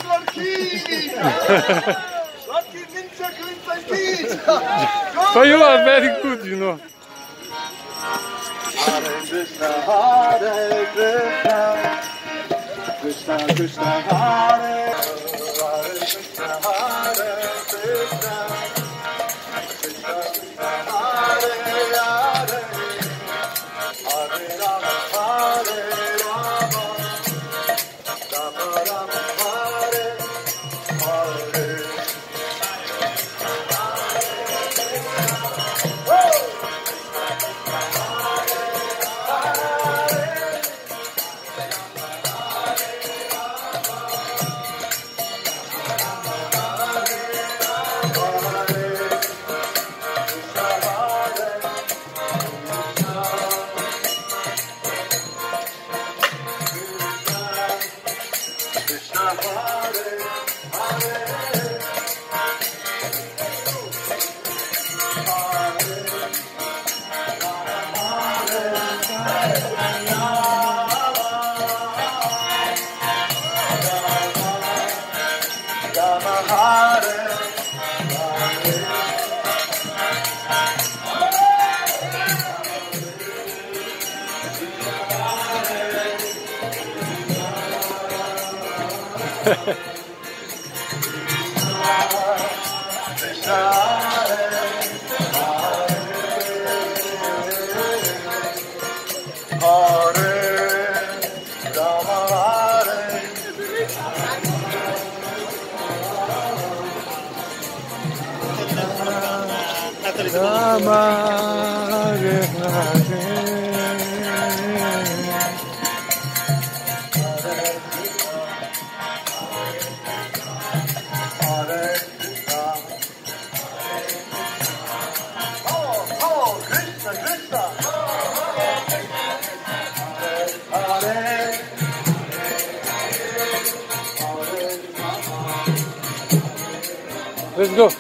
Lord Keith! Lord Keith Ninja Clinton Keith! So you are very good, you know. Hare Krishna, Hare Krishna, Krishna Krishna, Hare Hare Krishna, Hare Krishna, Krishna Krishna, Hare Hare, Hare Rama, Hare Rama, Rama Rama, Hare Hare. Rama, Hare Hare. Let's go.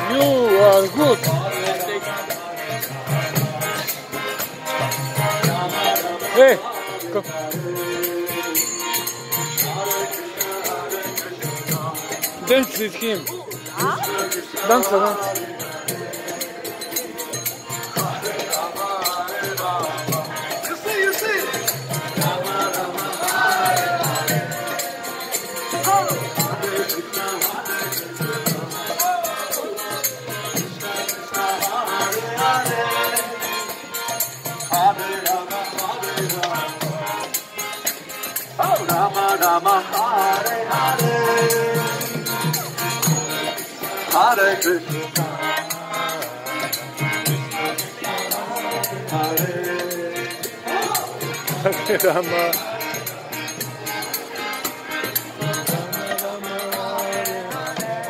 You are good. Hey, go. Dance with him. Dance, dance. You see. Rama Rama, Hare Hare, Hare Krishna, Hare Rama.